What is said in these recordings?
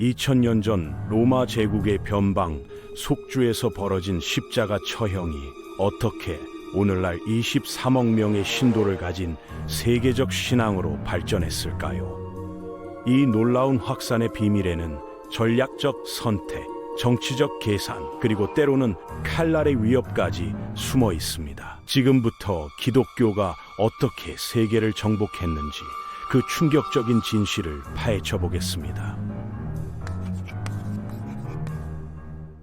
2000년 전 로마 제국의 변방 속주에서 벌어진 십자가 처형이 어떻게 오늘날 23억 명의 신도를 가진 세계적 신앙으로 발전했을까요? 이 놀라운 확산의 비밀에는 전략적 선택, 정치적 계산, 그리고 때로는 칼날의 위협까지 숨어 있습니다. 지금부터 기독교가 어떻게 세계를 정복했는지 그 충격적인 진실을 파헤쳐 보겠습니다.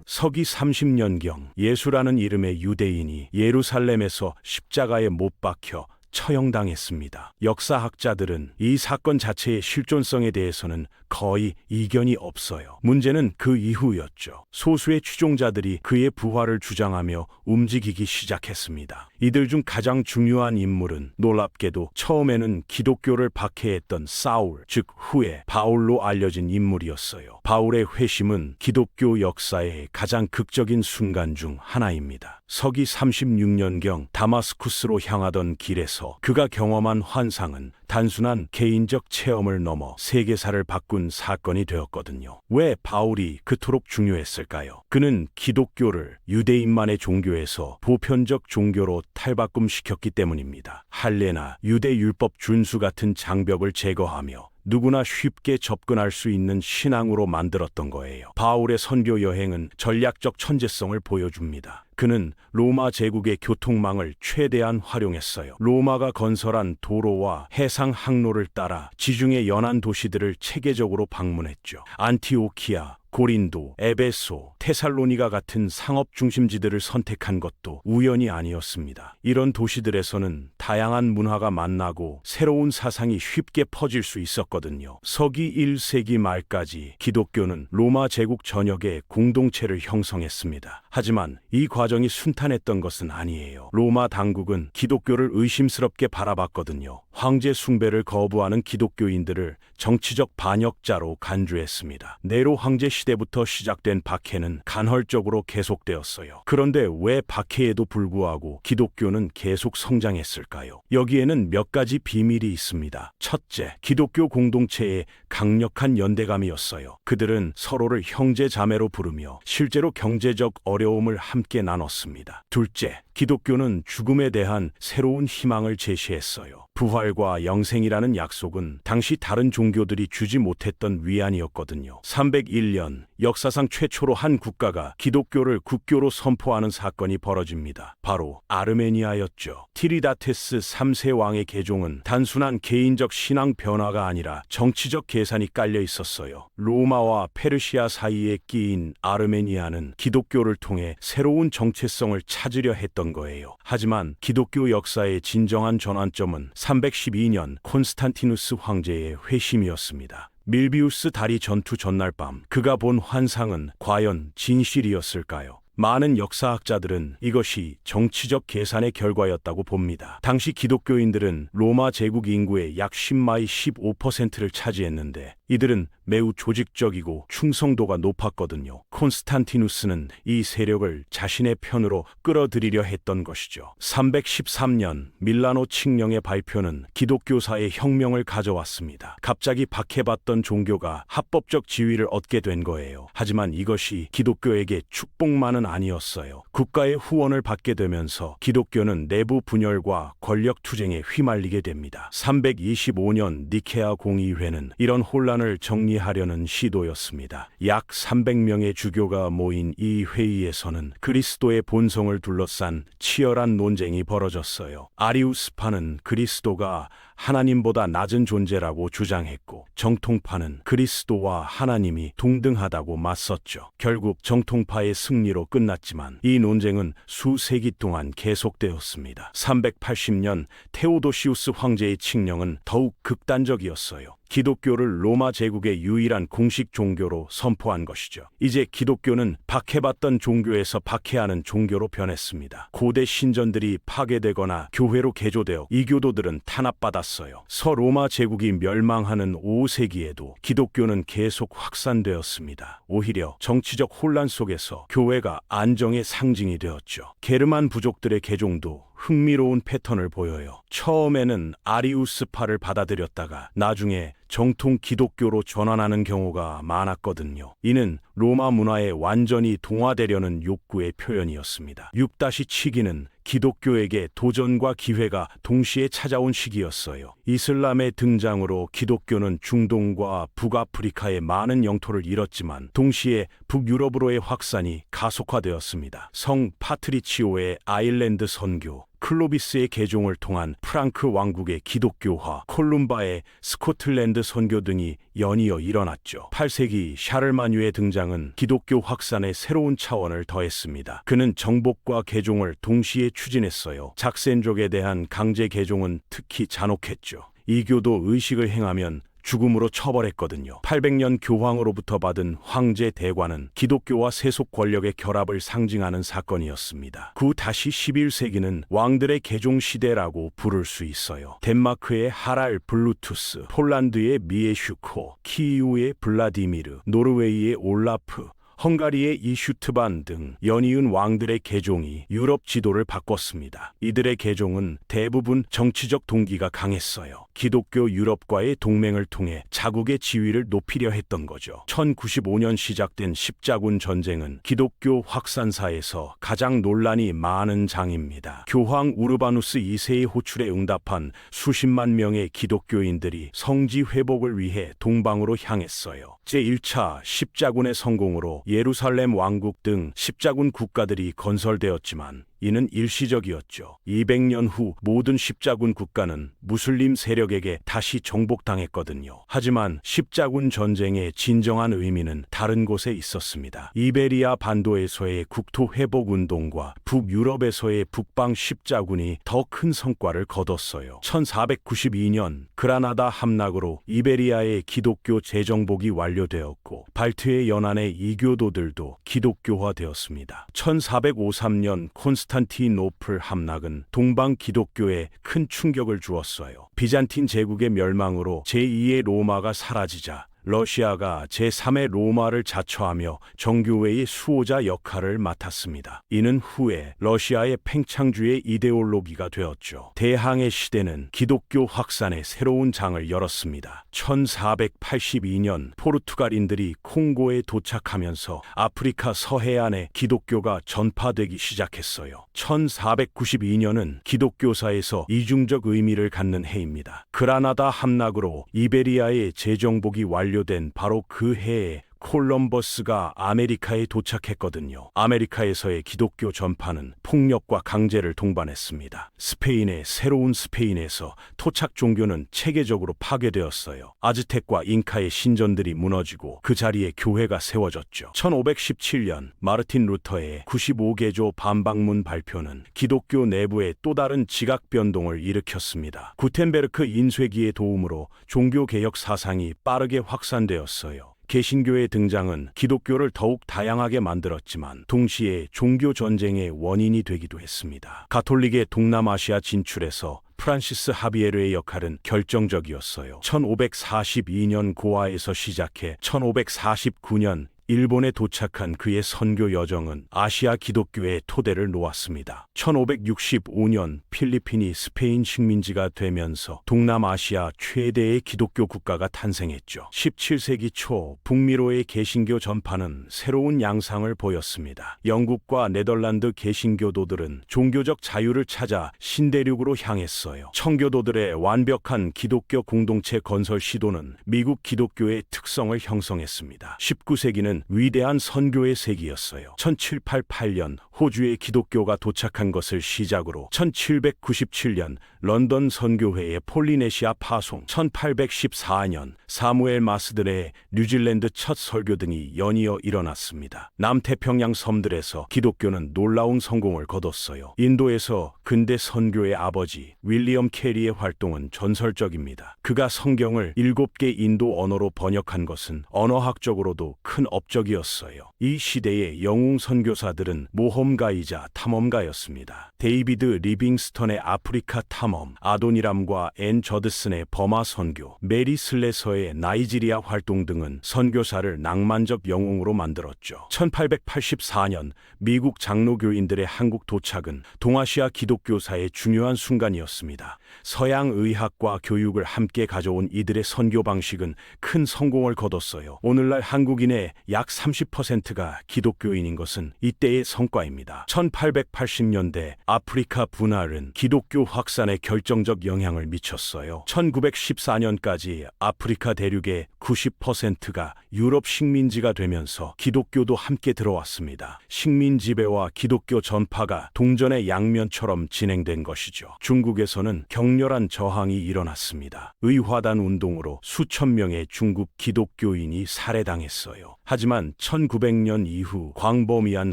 서기 30년경 예수라는 이름의 유대인이 예루살렘에서 십자가에 못 박혀 처형당했습니다. 역사학자들은 이 사건 자체의 실존성에 대해서는 거의 이견이 없어요. 문제는 그 이후였죠. 소수의 추종자들이 그의 부활을 주장하며 움직이기 시작했습니다. 이들 중 가장 중요한 인물은 놀랍게도 처음에는 기독교를 박해했던 사울, 즉 후에 바울로 알려진 인물이었어요. 바울의 회심은 기독교 역사의 가장 극적인 순간 중 하나입니다. 서기 36년경 다마스쿠스로 향하던 길에서 그가 경험한 환상은 단순한 개인적 체험을 넘어 세계사를 바꾼 사건이 되었거든요. 왜 바울이 그토록 중요했을까요? 그는 기독교를 유대인만의 종교에서 보편적 종교로 탈바꿈시켰기 때문입니다. 할례나 유대 율법 준수 같은 장벽을 제거하며 누구나 쉽게 접근할 수 있는 신앙으로 만들었던 거예요. 바울의 선교 여행은 전략적 천재성을 보여줍니다. 그는 로마 제국의 교통망을 최대한 활용했어요. 로마가 건설한 도로와 해상 항로를 따라 지중해 연안 도시들을 체계적으로 방문했죠. 안티오키아, 고린도, 에베소, 테살로니가 같은 상업 중심지들을 선택한 것도 우연이 아니었습니다. 이런 도시들에서는 다양한 문화가 만나고 새로운 사상이 쉽게 퍼질 수 있었거든요. 서기 1세기 말까지 기독교는 로마 제국 전역에 공동체를 형성했습니다. 하지만 이 과정이 순탄했던 것은 아니에요. 로마 당국은 기독교를 의심스럽게 바라봤거든요. 황제 숭배를 거부하는 기독교인들을 정치적 반역자로 간주했습니다. 네로 황제 시대부터 시작된 박해는 간헐적으로 계속되었어요. 그런데 왜 박해에도 불구하고 기독교는 계속 성장했을까요? 여기에는 몇 가지 비밀이 있습니다. 첫째, 기독교 공동체의 강력한 연대감이었어요. 그들은 서로를 형제 자매로 부르며 실제로 경제적 어려움을 함께 나눴습니다. 둘째, 기독교는 죽음에 대한 새로운 희망을 제시했어요. 부활과 영생이라는 약속은 당시 다른 종교들이 주지 못했던 위안이었거든요. 301년 역사상 최초로 한 국가가 기독교를 국교로 선포하는 사건이 벌어집니다. 바로 아르메니아였죠. 티리다테스 3세 왕의 개종은 단순한 개인적 신앙 변화가 아니라 정치적 계산이 깔려 있었어요. 로마와 페르시아 사이에 끼인 아르메니아는 기독교를 통해 새로운 정체성을 찾으려 했던 거예요. 하지만 기독교 역사의 진정한 전환점은 312년 콘스탄티누스 황제의 회심이었습니다. 밀비우스 다리 전투 전날 밤 그가 본 환상은 과연 진실이었을까요? 많은 역사학자들은 이것이 정치적 계산의 결과였다고 봅니다. 당시 기독교인들은 로마 제국 인구의 약 10마이 15%를 차지했는데 이들은 매우 조직적이고 충성도가 높았거든요. 콘스탄티누스는 이 세력을 자신의 편으로 끌어들이려 했던 것이죠. 313년 밀라노 칙령의 발표는 기독교사의 혁명을 가져왔습니다. 갑자기 박해받던 종교가 합법적 지위를 얻게 된 거예요. 하지만 이것이 기독교에게 축복만은 아니었어요. 국가의 후원을 받게 되면서 기독교는 내부 분열과 권력 투쟁에 휘말리게 됩니다. 325년 니케아 공의회는 이런 혼란을 정리하려는 시도였습니다. 약 300명의 주교가 모인 이 회의에서는 그리스도의 본성을 둘러싼 치열한 논쟁이 벌어졌어요. 아리우스파는 그리스도가 하나님보다 낮은 존재라고 주장했고 정통파는 그리스도와 하나님이 동등하다고 맞섰죠. 결국 정통파의 승리로 끝났지만 이 논쟁은 수세기 동안 계속되었습니다. 380년 테오도시우스 황제의 칙령은 더욱 극단적이었어요. 기독교를 로마 제국의 유일한 공식 종교로 선포한 것이죠. 이제 기독교는 박해받던 종교에서 박해하는 종교로 변했습니다. 고대 신전들이 파괴되거나 교회로 개조되어 이교도들은 탄압받았어요. 서로마 제국이 멸망하는 5세기에도 기독교는 계속 확산되었습니다. 오히려 정치적 혼란 속에서 교회가 안정의 상징이 되었죠. 게르만 부족들의 개종도 흥미로운 패턴을 보여요. 처음에는 아리우스파를 받아들였다가 나중에 정통 기독교로 전환하는 경우가 많았거든요. 이는 로마 문화에 완전히 동화되려는 욕구의 표현이었습니다. 6-7기는 기독교에게 도전과 기회가 동시에 찾아온 시기였어요. 이슬람의 등장으로 기독교는 중동과 북아프리카의 많은 영토를 잃었지만 동시에 북유럽으로의 확산이 가속화되었습니다. 성 파트리치오의 아일랜드 선교, 클로비스의 개종을 통한 프랑크 왕국의 기독교화, 콜룸바의 스코틀랜드 선교 등이 연이어 일어났죠. 8세기 샤를마뉴의 등장은 기독교 확산에 새로운 차원을 더했습니다. 그는 정복과 개종을 동시에 추진했어요. 작센족에 대한 강제 개종은 특히 잔혹했죠. 이교도 의식을 행하면 죽음으로 처벌했거든요. 800년 교황으로부터 받은 황제 대관은 기독교와 세속 권력의 결합을 상징하는 사건이었습니다. 9-11세기는 왕들의 개종 시대라고 부를 수 있어요. 덴마크의 하랄 블루투스, 폴란드의 미에슈코, 키이우의 블라디미르, 노르웨이의 올라프, 헝가리의 이슈트반 등 연이은 왕들의 개종이 유럽 지도를 바꿨습니다. 이들의 개종은 대부분 정치적 동기가 강했어요. 기독교 유럽과의 동맹을 통해 자국의 지위를 높이려 했던 거죠. 1095년 시작된 십자군 전쟁은 기독교 확산사에서 가장 논란이 많은 장입니다. 교황 우르바누스 2세의 호출에 응답한 수십만 명의 기독교인들이 성지 회복을 위해 동방으로 향했어요. 제1차 십자군의 성공으로 예루살렘 왕국 등 십자군 국가들이 건설되었지만 이는 일시적이었죠. 200년 후 모든 십자군 국가는 무슬림 세력에게 다시 정복당했거든요. 하지만 십자군 전쟁의 진정한 의미는 다른 곳에 있었습니다. 이베리아 반도에서의 국토 회복 운동과 북유럽에서의 북방 십자군이 더 큰 성과를 거뒀어요. 1492년 그라나다 함락으로 이베리아의 기독교 재정복이 완료되었고 발트해 연안의 이교도들도 기독교화되었습니다. 1453년 콘스탄티노플 함락은 동방 기독교에 큰 충격을 주었어요. 비잔틴 제국의 멸망으로 제2의 로마가 사라지자 러시아가 제3의 로마를 자처하며 정교회의 수호자 역할을 맡았습니다. 이는 후에 러시아의 팽창주의 이데올로기가 되었죠. 대항해 시대는 기독교 확산의 새로운 장을 열었습니다. 1482년 포르투갈인들이 콩고에 도착하면서 아프리카 서해안에 기독교가 전파되기 시작했어요. 1492년은 기독교사에서 이중적 의미를 갖는 해입니다. 그라나다 함락으로 이베리아의 재정복이 완료된 바로 그 해에 콜럼버스가 아메리카에 도착했거든요. 아메리카에서의 기독교 전파는 폭력과 강제를 동반했습니다. 스페인의 새로운 스페인에서 토착 종교는 체계적으로 파괴되었어요. 아즈텍과 잉카의 신전들이 무너지고 그 자리에 교회가 세워졌죠. 1517년 마르틴 루터의 95개조 반박문 발표는 기독교 내부에 또 다른 지각 변동을 일으켰습니다. 구텐베르크 인쇄기의 도움으로 종교개혁 사상이 빠르게 확산되었어요. 개신교의 등장은 기독교를 더욱 다양하게 만들었지만 동시에 종교 전쟁의 원인이 되기도 했습니다. 가톨릭의 동남아시아 진출에서 프란시스 하비에르의 역할은 결정적이었어요. 1542년 고아에서 시작해 1549년 일본에 도착한 그의 선교 여정은 아시아 기독교의 토대를 놓았습니다. 1565년 필리핀이 스페인 식민지가 되면서 동남아시아 최대의 기독교 국가가 탄생했죠. 17세기 초 북미로의 개신교 전파는 새로운 양상을 보였습니다. 영국과 네덜란드 개신교도들은 종교적 자유를 찾아 신대륙으로 향했어요. 청교도들의 완벽한 기독교 공동체 건설 시도는 미국 기독교의 특성을 형성했습니다. 19세기는 위대한 선교의 세기였어요. 1788년 호주에 기독교가 도착한 것을 시작으로 1797년 런던 선교회의 폴리네시아 파송, 1814년 사무엘 마스들의 뉴질랜드 첫 설교 등이 연이어 일어났습니다. 남태평양 섬들에서 기독교는 놀라운 성공을 거뒀어요. 인도에서 근대 선교의 아버지 윌리엄 캐리의 활동은 전설적입니다. 그가 성경을 7개 인도 언어로 번역한 것은 언어학적으로도 큰 업적이었어요. 이 시대의 영웅 선교사들은 모험가이자 탐험가였습니다. 데이비드 리빙스턴의 아프리카 탐험, 아도니람과 앤 저드슨의 버마 선교, 메리 슬레서의 나이지리아 활동 등은 선교사를 낭만적 영웅으로 만들었죠. 1884년 미국 장로교인들의 한국 도착은 동아시아 기독교사의 중요한 순간이었습니다. 서양 의학과 교육을 함께 가져온 이들의 선교 방식은 큰 성공을 거뒀어요. 오늘날 한국인의 약 30%가 기독교인인 것은 이때의 성과입니다. 1880년대 아프리카 분할은 기독교 확산에 결정적 영향을 미쳤어요. 1914년까지 아프리카 대륙의 90%가 유럽 식민지가 되면서 기독교도 함께 들어왔습니다. 식민 지배와 기독교 전파가 동전의 양면처럼 진행된 것이죠. 중국에서는 격렬한 저항이 일어났습니다. 의화단 운동으로 수천 명의 중국 기독교인이 살해당했어요. 하지만 1900년 이후 광범위한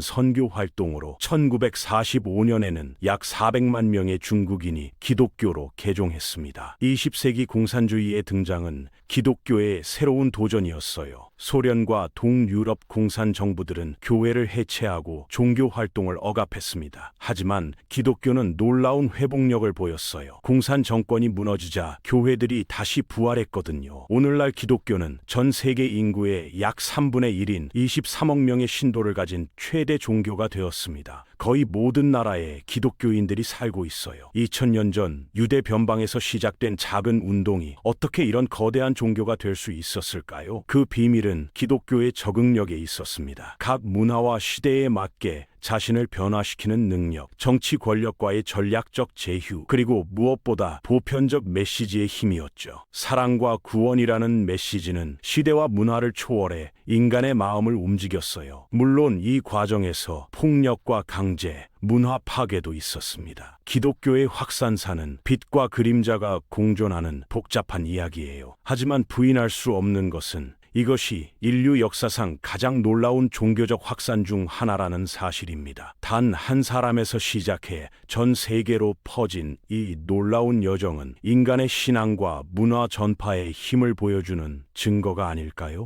선교 활동으로 1945년에는 약 400만 명의 중국인이 기독교로 개종했습니다. 20세기 공산주의의 등장은 기독교의 새로운 도전이었어요. 소련과 동유럽 공산 정부들은 교회를 해체하고 종교 활동을 억압했습니다. 하지만 기독교는 놀라운 회복력을 보였어요. 공산 정권이 무너지자 교회들이 다시 부활했거든요. 오늘날 기독교는 전 세계 인구의 약 3분의 1인 23억 명의 신도를 가진 최대 종교가 되었습니다. 거의 모든 나라에 기독교인들이 살고 있어요. 2000년 전 유대 변방에서 시작된 작은 운동이 어떻게 이런 거대한 종교가 될 수 있었을까요? 그 비밀은 기독교의 적응력에 있었습니다. 각 문화와 시대에 맞게 자신을 변화시키는 능력, 정치 권력과의 전략적 제휴, 그리고 무엇보다 보편적 메시지의 힘이었죠. 사랑과 구원이라는 메시지는 시대와 문화를 초월해 인간의 마음을 움직였어요. 물론 이 과정에서 폭력과 강제, 문화 파괴도 있었습니다. 기독교의 확산사는 빛과 그림자가 공존하는 복잡한 이야기예요. 하지만 부인할 수 없는 것은 이것이 인류 역사상 가장 놀라운 종교적 확산 중 하나라는 사실입니다. 단 한 사람에서 시작해 전 세계로 퍼진 이 놀라운 여정은 인간의 신앙과 문화 전파의 힘을 보여주는 증거가 아닐까요?